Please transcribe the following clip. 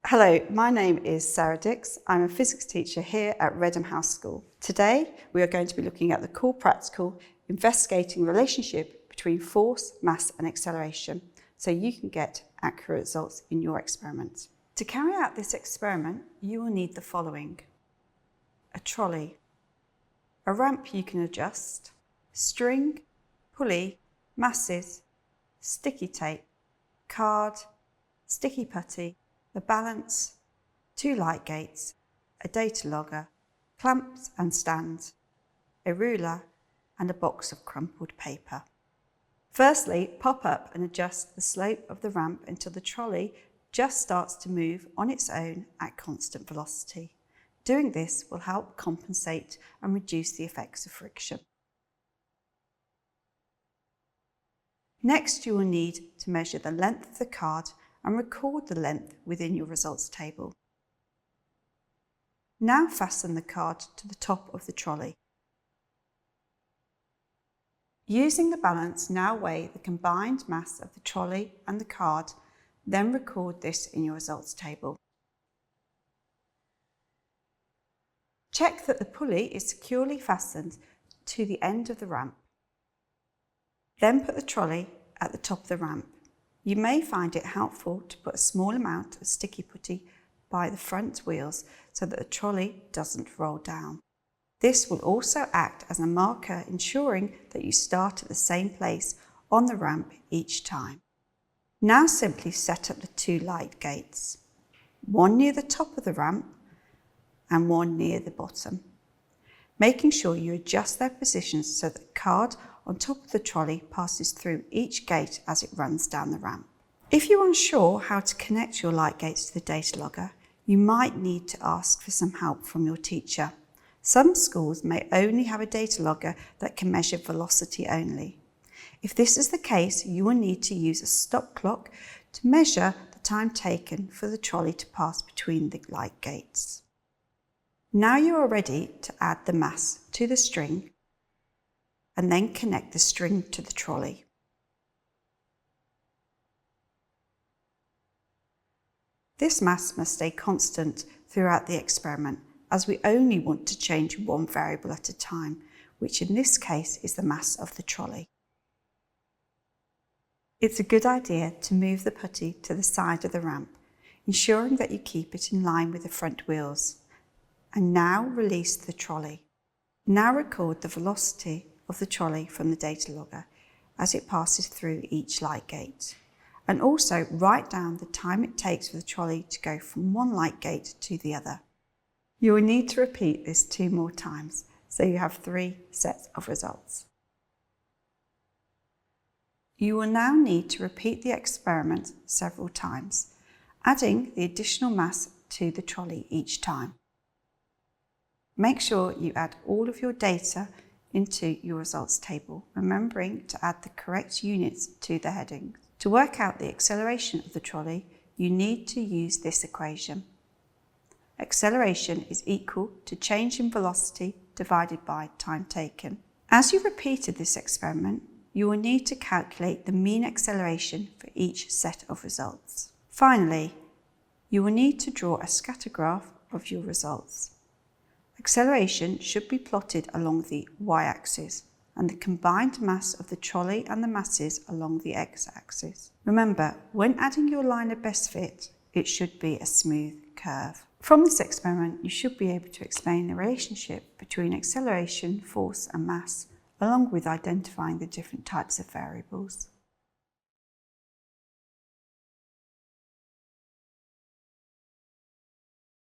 Hello, my name is Sarah Dix. I'm a physics teacher here at Redham House School. Today, we are going to be looking at the core practical, investigating the relationship between force, mass and acceleration, so you can get accurate results in your experiment. To carry out this experiment, you will need the following: a trolley, a ramp you can adjust, string, pulley, masses, sticky tape, card, sticky putty, the balance, 2 light gates, a data logger, clamps and stands, a ruler and a box of crumpled paper. Firstly, pop up and adjust the slope of the ramp until the trolley just starts to move on its own at constant velocity. Doing this will help compensate and reduce the effects of friction. Next, you will need to measure the length of the card and record the length within your results table. Now fasten the card to the top of the trolley. Using the balance, now weigh the combined mass of the trolley and the card, then record this in your results table. Check that the pulley is securely fastened to the end of the ramp. Then put the trolley at the top of the ramp. You may find it helpful to put a small amount of sticky putty by the front wheels so that the trolley doesn't roll down. This will also act as a marker, ensuring that you start at the same place on the ramp each time. Now simply set up the 2 light gates, one near the top of the ramp and one near the bottom, making sure you adjust their positions so that the card on top of the trolley passes through each gate as it runs down the ramp. If you're unsure how to connect your light gates to the data logger, you might need to ask for some help from your teacher. Some schools may only have a data logger that can measure velocity only. If this is the case, you will need to use a stop clock to measure the time taken for the trolley to pass between the light gates. Now you are ready to add the mass to the string and then connect the string to the trolley. This mass must stay constant throughout the experiment, as we only want to change one variable at a time, which in this case is the mass of the trolley. It's a good idea to move the putty to the side of the ramp, ensuring that you keep it in line with the front wheels. And now release the trolley. Now record the velocity of the trolley from the data logger as it passes through each light gate, and also write down the time it takes for the trolley to go from one light gate to the other. You will need to repeat this 2 more times, so you have 3 sets of results. You will now need to repeat the experiment several times, adding the additional mass to the trolley each time. Make sure you add all of your data into your results table, remembering to add the correct units to the headings. To work out the acceleration of the trolley, you need to use this equation. Acceleration is equal to change in velocity divided by time taken. As you repeated this experiment, you will need to calculate the mean acceleration for each set of results. Finally, you will need to draw a scatter graph of your results. Acceleration should be plotted along the y-axis and the combined mass of the trolley and the masses along the x-axis. Remember, when adding your line of best fit, it should be a smooth curve. From this experiment, you should be able to explain the relationship between acceleration, force and mass, along with identifying the different types of variables.